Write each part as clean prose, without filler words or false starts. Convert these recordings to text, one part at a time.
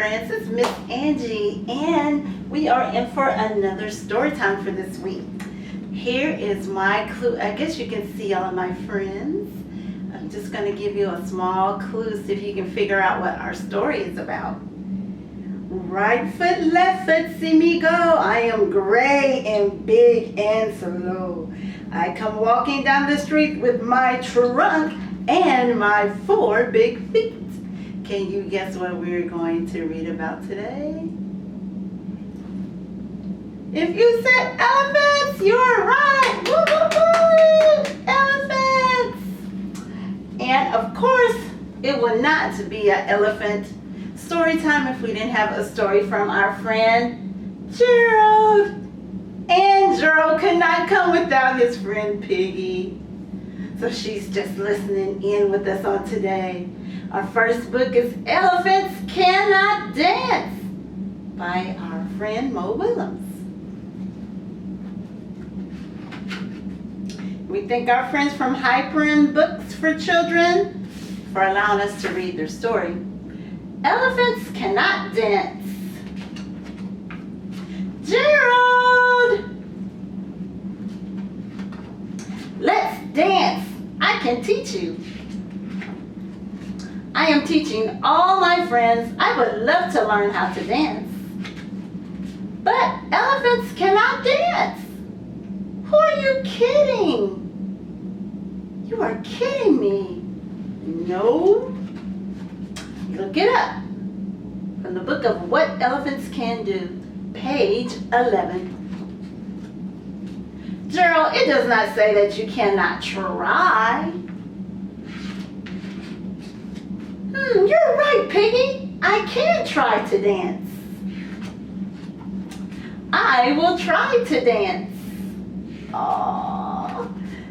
friends, it's Miss Angie, and we are in for another story time for this week. Here is my clue. I guess you can see all of my friends. I'm just going to give you a small clue, see if you can figure out what our story is about. Right foot, left foot, see me go. I am gray and big and slow. I come walking down the street with my trunk and my 4 big feet. Can you guess what we're going to read about today? If you said elephants, you're right. Woo, woo, woo. Elephants. And of course, it would not be an elephant story time if we didn't have a story from our friend Gerald. And Gerald could not come without his friend Piggy. So she's just listening in with us on today. Our first book is Elephants Cannot Dance by our friend Mo Willems. We thank our friends from Hyperion Books for Children for allowing us to read their story. Elephants Cannot Dance. Gerald! Let's dance. I can teach you. I am teaching all my friends. I would love to learn how to dance. But elephants cannot dance. Who are you kidding? You are kidding me. No. Look it up. From the book of What Elephants Can Do, page 11. Gerald, it does not say that you cannot try. You're right, Piggy. I can try to dance. I will try to dance. Oh,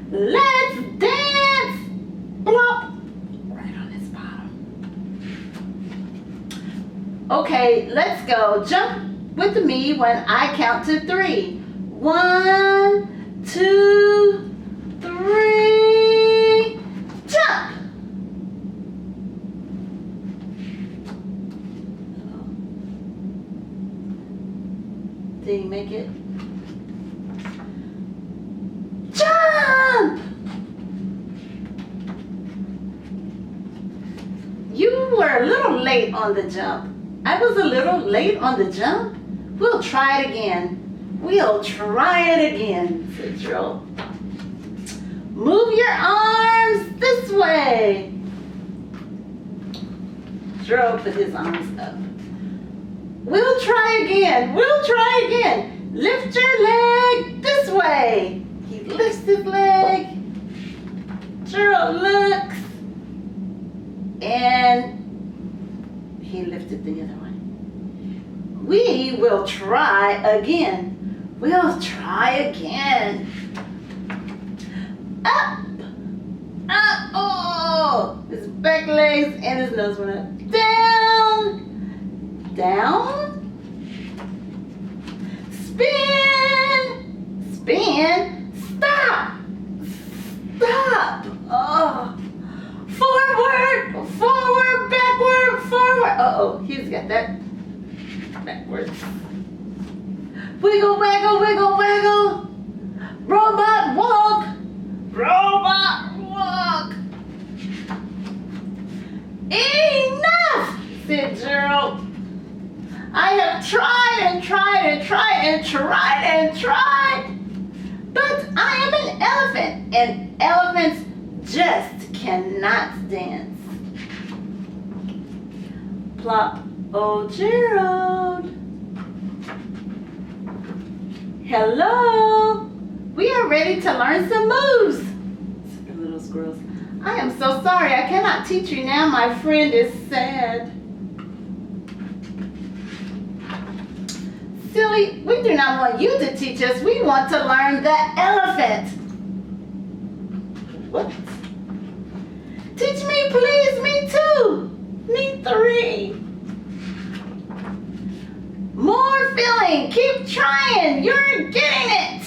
let's dance. Blop. Right on his bottom. Okay, let's go. Jump with me when I count to 3. 1, 2, 3. Jump. Did you make it? Jump! You were a little late on the jump. I was a little late on the jump. We'll try it again. We'll try it again, said Gerald. Move your arms this way. Gerald put his arms up. We'll try again. We'll try again. Lift your leg this way. He lifts his leg. Gerald looks. And he lifted the other one. We will try again. We'll try again. Up. Up. Oh. His back legs and his nose went up. Down. Down. Spin. Spin. Stop. Stop. Oh. Forward. Forward. Backward. Forward. Uh-oh. He's got that backwards. Wiggle, waggle, wiggle, waggle. Robot walk. Robot walk. Enough, said Gerald. I have tried and tried and tried and tried and tried. But I am an elephant, and elephants just cannot dance. Plop. Oh, Gerald. Hello. We are ready to learn some moves, said the little squirrels. I am so sorry. I cannot teach you now. My friend is sad. Silly, we do not want you to teach us. We want to learn the elephant. What? Teach me, please. Me too. Me 3. More filling. Keep trying. You're getting it.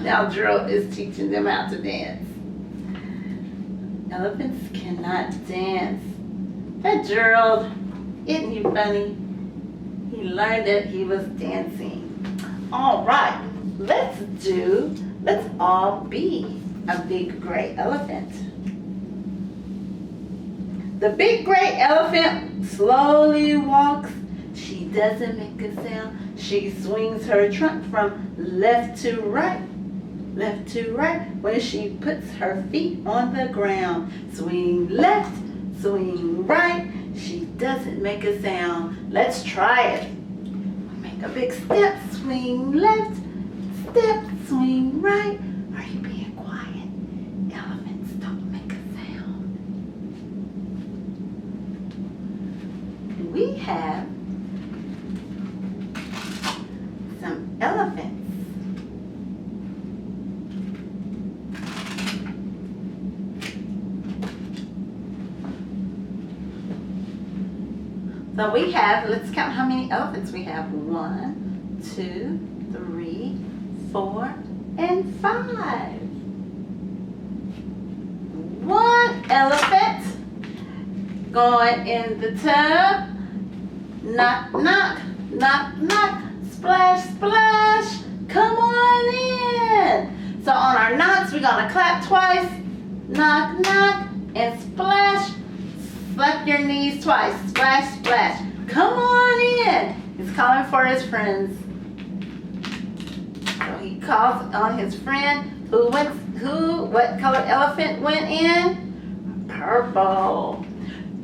now Gerald is teaching them how to dance. Elephants cannot dance. That Gerald, isn't he funny? He learned that he was dancing. All right, let's all be a big gray elephant. The big gray elephant slowly walks. She doesn't make a sound. She swings her trunk from left to right when she puts her feet on the ground. Swing left, swing right. She doesn't make a sound. Let's try it. Make a big step, swing left, step, swing right. Are you being quiet? Elephants don't make a sound. We have some elephants. So we have, let's count how many elephants we have. 1, 2, 3, 4, and 5. 1 elephant going in the tub. Knock, knock, knock, knock. Splash, splash. Come on in. So on our knocks, we're going to clap twice. Knock, knock, and splash. Slap your knees twice. Splash, splash. Come on in. He's calling for his friends. So he calls on his friend. What color elephant went in? Purple.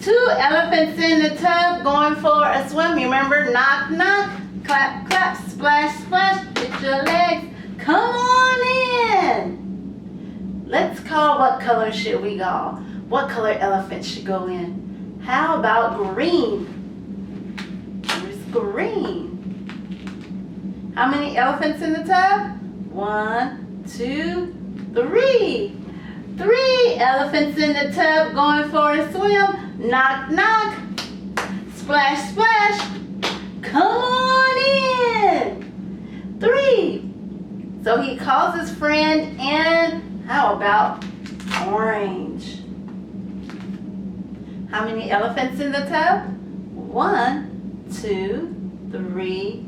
2 elephants in the tub going for a swim. Remember, knock, knock, clap, clap, splash, splash. Get your legs. Come on in. Let's call, what color should we go? What color elephant should go in? How about green? Where's green? How many elephants in the tub? 1, 2, 3. 3 elephants in the tub going for a swim. Knock, knock. Splash, splash. Come on in. 3. So he calls his friend in. How about orange? How many elephants in the tub? 1, 2, 3,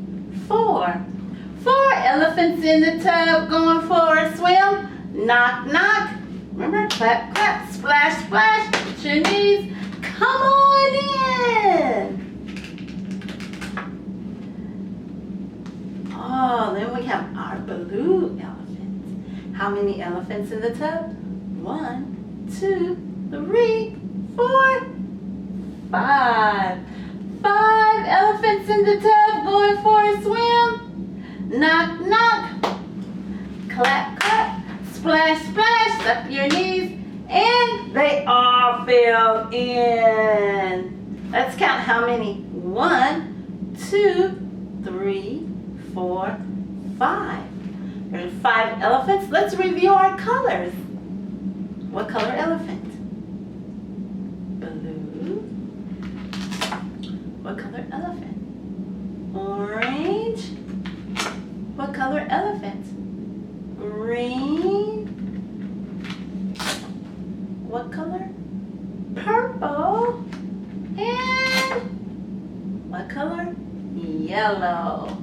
4. 4 elephants in the tub going for a swim. Knock, knock. Remember, clap, clap, splash, splash. Get your knees. Come on in. Oh, then we have our blue elephant. How many elephants in the tub? 1, 2, 3, 4, 5. 5 elephants in the tub going for a swim. Knock, knock. Clap, clap. Splash, splash. Up your knees. And they all fell in. Let's count how many. 1, 2, 3, 4, 5. There's 5 elephants. Let's review our colors. What color elephant? Blue. What color elephant? Orange. What color elephant? Green. What color? Purple. And what color? Yellow.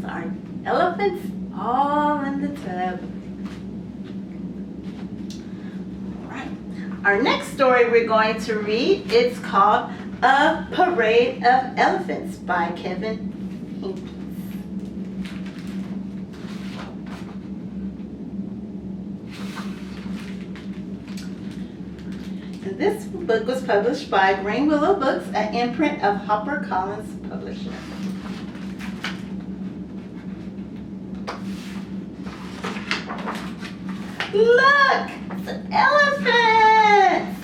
So our elephants all in the tub. Our next story we're going to read, it's called A Parade of Elephants by Kevin Hinckley. This book was published by Green Willow Books, an imprint of HarperCollins Publishing. Look! It's an elephant!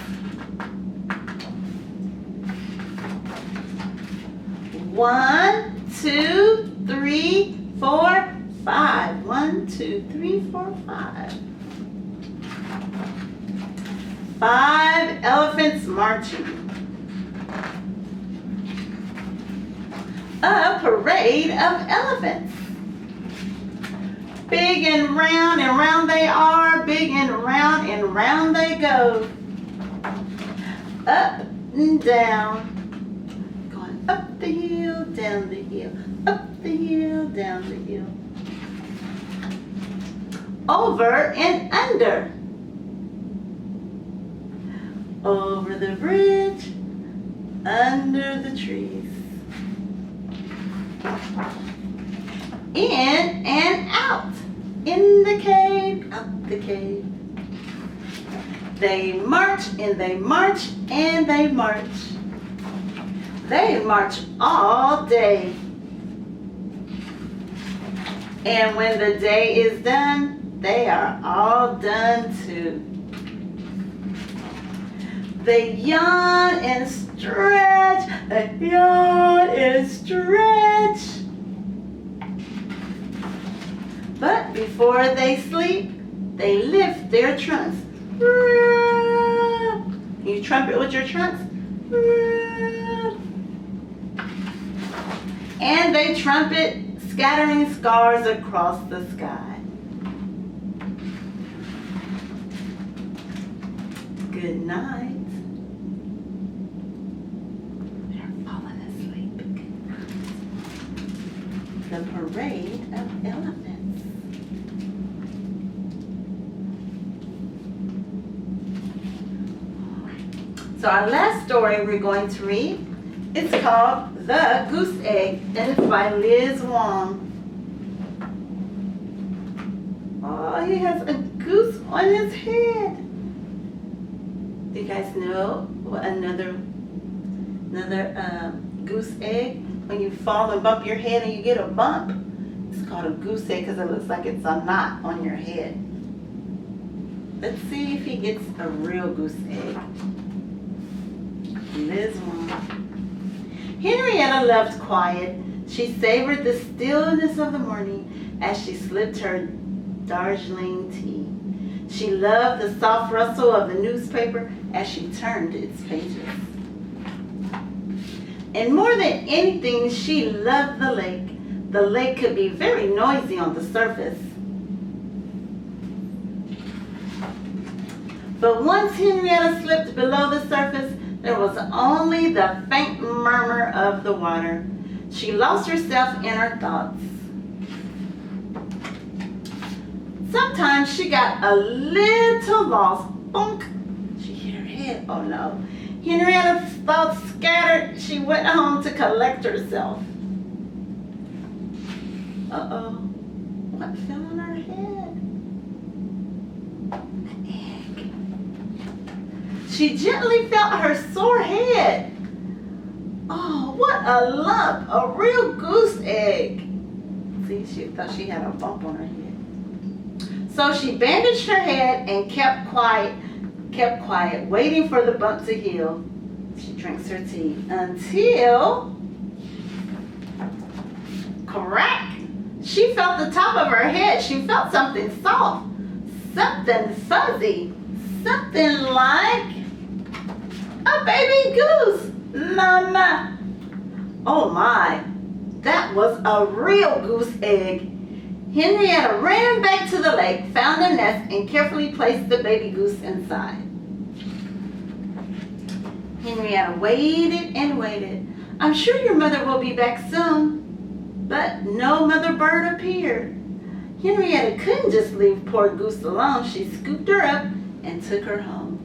1, 2, 3, 4, 5. 1, 2, 3, 4, 5. 5 elephants marching. A parade of elephants. Big and round they are. Big and round they go. Up, and down. Going up the hill, down the hill, up the hill, down the hill. Over and under. Over the bridge, under the trees. In and out. In the cave, out the cave. They march and they march and they march. They march all day. And when the day is done, they are all done too. They yawn and stretch, and yawn and stretch. But before they sleep, they lift their trunks. Can you trumpet with your trunks? And they trumpet, scattering stars across the sky. Good night. They're falling asleep. Good night. The parade of elephants. So our last story we're going to read, it's called The Goose Egg, and it's by Liz Wong. Oh, he has a goose on his head. Do you guys know what another goose egg? When you fall and bump your head and you get a bump, it's called a goose egg because it looks like it's a knot on your head. Let's see if he gets a real goose egg. Liz Wong. Henrietta loved quiet. She savored the stillness of the morning as she sipped her Darjeeling tea. She loved the soft rustle of the newspaper as she turned its pages. And more than anything, she loved the lake. The lake could be very noisy on the surface. But once Henrietta slipped below the surface, there was only the faint murmur of the water. She lost herself in her thoughts. Sometimes she got a little lost. Bonk! She hit her head. Oh no. Henrietta's thoughts scattered. She went home to collect herself. Uh-oh. What fell on her head? An egg. She gently felt her sore head. Oh, what a lump. A real goose egg. See, she thought she had a bump on her head. So she bandaged her head and kept quiet, waiting for the bump to heal. She drinks her tea until, crack! She felt the top of her head. She felt something soft, something fuzzy, something like a baby goose. Mama! Oh my, that was a real goose egg. Henrietta ran back to the lake, found a nest, and carefully placed the baby goose inside. Henrietta waited and waited. I'm sure your mother will be back soon. But no mother bird appeared. Henrietta couldn't just leave poor Goose alone. She scooped her up and took her home.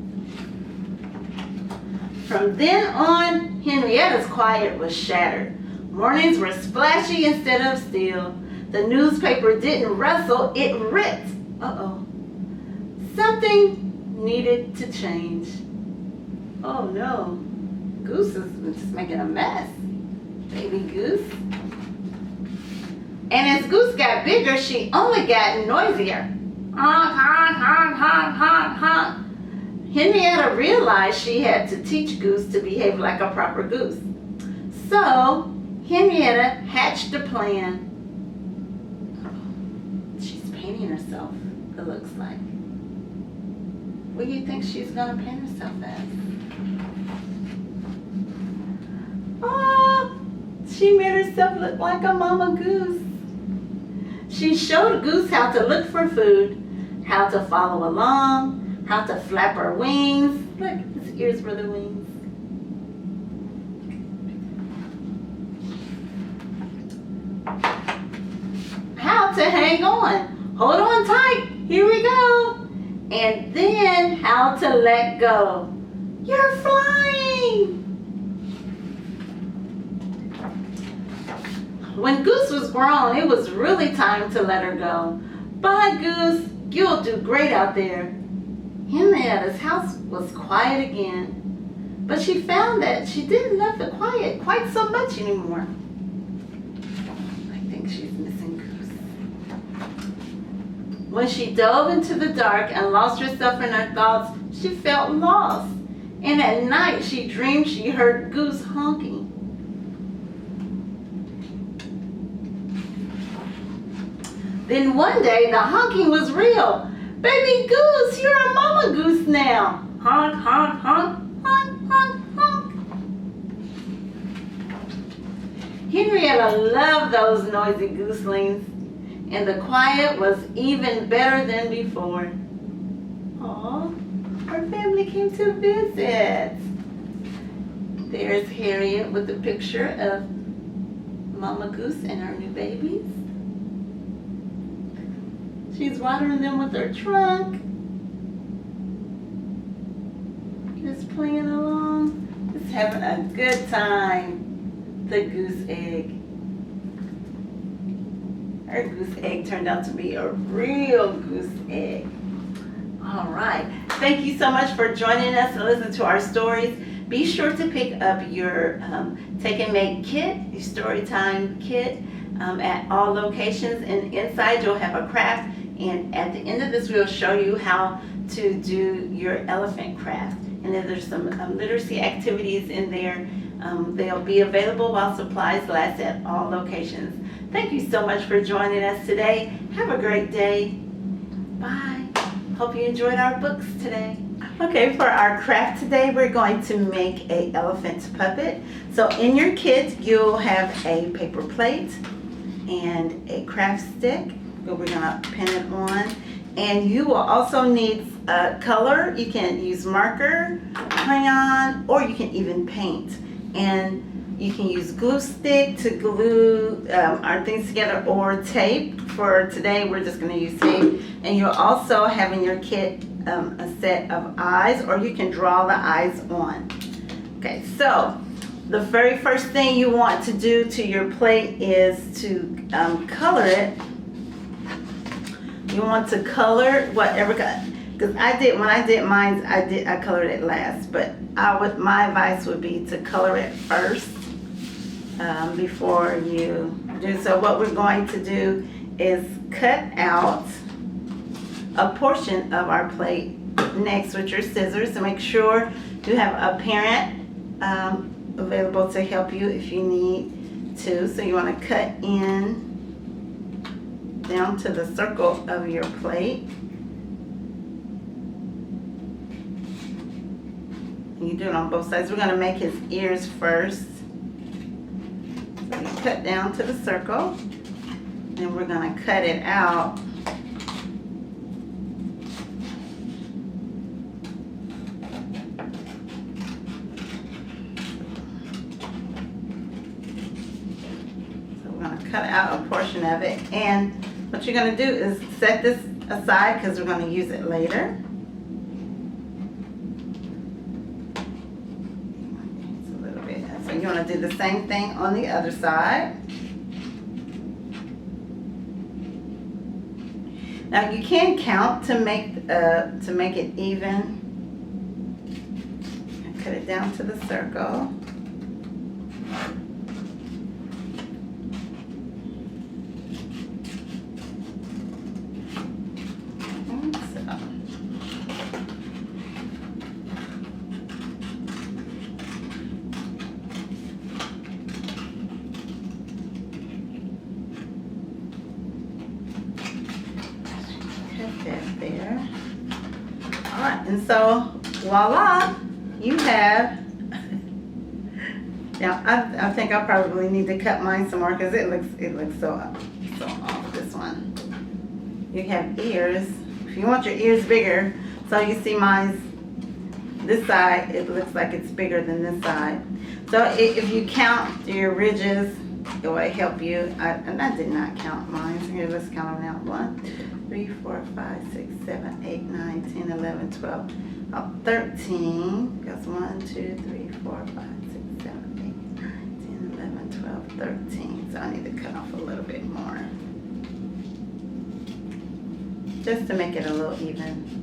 From then on, Henrietta's quiet was shattered. Mornings were splashy instead of still. The newspaper didn't rustle, it ripped. Uh-oh. Something needed to change. Oh no, Goose is just making a mess. Baby Goose. And as Goose got bigger, she only got noisier. Honk, honk, honk, honk, honk, honk. Henrietta realized she had to teach Goose to behave like a proper goose. So, Henrietta hatched a plan. She's painting herself, it looks like. What do you think she's going to paint herself as? Oh, she made herself look like a mama goose. She showed Goose how to look for food, how to follow along, how to flap her wings. Look, his ears were the wings. hang on. Hold on tight. Here we go. And then how to let go. You're flying. When Goose was grown, it was really time to let her go. Bye, Goose. You'll do great out there. Henrietta's house was quiet again, but she found that she didn't love the quiet quite so much anymore. I think she's missing Goose. When she dove into the dark and lost herself in her thoughts, she felt lost. And at night, she dreamed she heard Goose honking. Then one day, the honking was real. Baby Goose, you're a mama goose now. Honk, honk, honk, honk, honk, honk. Henrietta loved those noisy gooselings, and the quiet was even better than before. Aw, her family came to visit. There's Harriet with a picture of Mama Goose and her new babies. She's watering them with her trunk. Just playing along. Just having a good time. The goose egg. Her goose egg turned out to be a real goose egg. All right. Thank you so much for joining us to listen to our stories. Be sure to pick up your Take and Make kit, your Storytime kit, at all locations. And inside you'll have a craft. And at the end of this, we'll show you how to do your elephant craft. And then there's some literacy activities in there. They'll be available while supplies last at all locations. Thank you so much for joining us today. Have a great day. Bye. Hope you enjoyed our books today. Okay, for our craft today, we're going to make an elephant puppet. So in your kit, you'll have a paper plate and a craft stick. We're going to pin it on, and you will also need color. You can use marker, crayon, or you can even paint. And you can use glue stick to glue our things together, or tape. For today, we're just going to use tape. And you'll also have in your kit a set of eyes, or you can draw the eyes on. Okay, so the very first thing you want to do to your plate is to color it. You want to color whatever, because when I did mine, I colored it last, but my advice would be to color it first before you do. So what we're going to do is cut out a portion of our plate next with your scissors, to make sure you have a parent available to help you if you need to. So you want to cut in down to the circle of your plate. And you do it on both sides. We're going to make his ears first. So you cut down to the circle, and we're going to cut it out. So we're going to cut out a portion of it, and what you're going to do is set this aside because we're going to use it later. It's a little bit. So you want to do the same thing on the other side. Now you can count to make it even. Cut it down to the circle. There. All right, and so voila, you have. Now I think I probably need to cut mine some more because it looks so off. This one, you have ears. If you want your ears bigger, so you see mine's this side, it looks like it's bigger than this side. So if you count your ridges, it will help you. And I did not count mine. Here, let's count them out. 1, 2, 3, 4, 5, 6, 7, 8, 9, 10, 11, 12, 13. Because 1, 2, 3, 4, 5, 6, 7, 8, 9, 10, 11, 12, 13. So I need to cut off a little bit more. Just to make it a little even.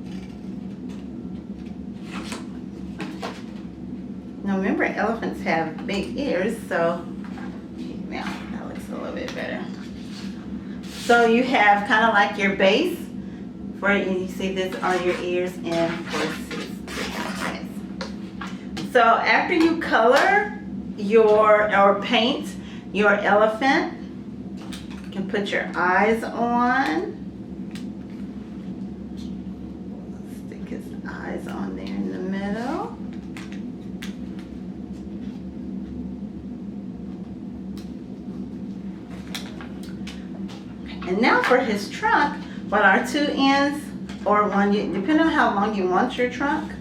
Now remember, elephants have big ears, so now that looks a little bit better. So you have kind of like your base for, and you see this are your ears and horses. So after you color or paint your elephant, you can put your eyes on. Stick his eyes on there in the middle. And now for his trunk, what are 2 ends or 1, depending on how long you want your trunk.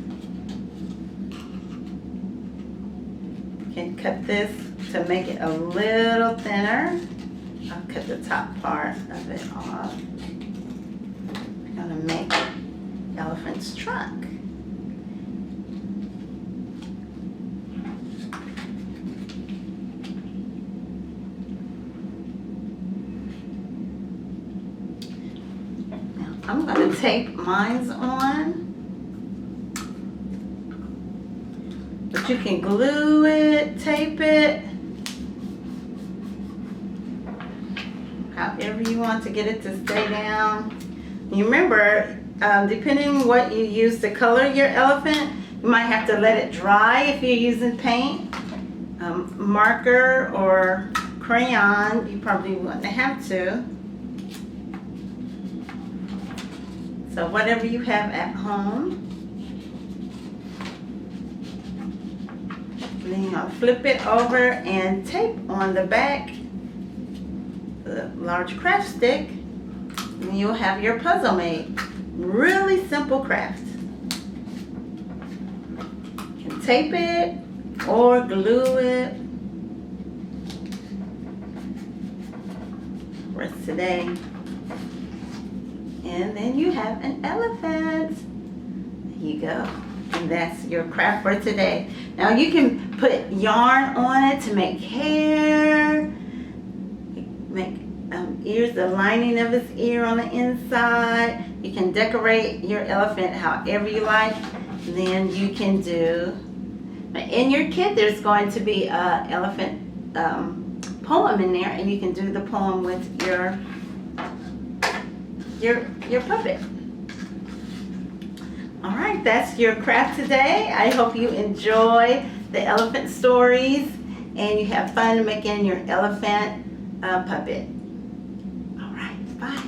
You can cut this to make it a little thinner. I'll cut the top part of it off. I'm gonna make elephant's trunk. I'm going to tape mine on, but you can glue it, tape it, however you want to get it to stay down. You remember, depending on what you use to color your elephant, you might have to let it dry if you're using paint, marker, or crayon. You probably wouldn't have to. So whatever you have at home. Then you're going to flip it over and tape on the back the large craft stick. And you'll have your puzzle made. Really simple craft. You can tape it or glue it. Rest today. And then you have an elephant. There you go. And that's your craft for today. Now you can put yarn on it to make hair, make ears, the lining of his ear on the inside. You can decorate your elephant however you like. Then you can do, in your kit there's going to be an elephant poem in there, and you can do the poem with your puppet. All right, that's your craft today. I hope you enjoy the elephant stories and you have fun making your elephant puppet. All right, bye.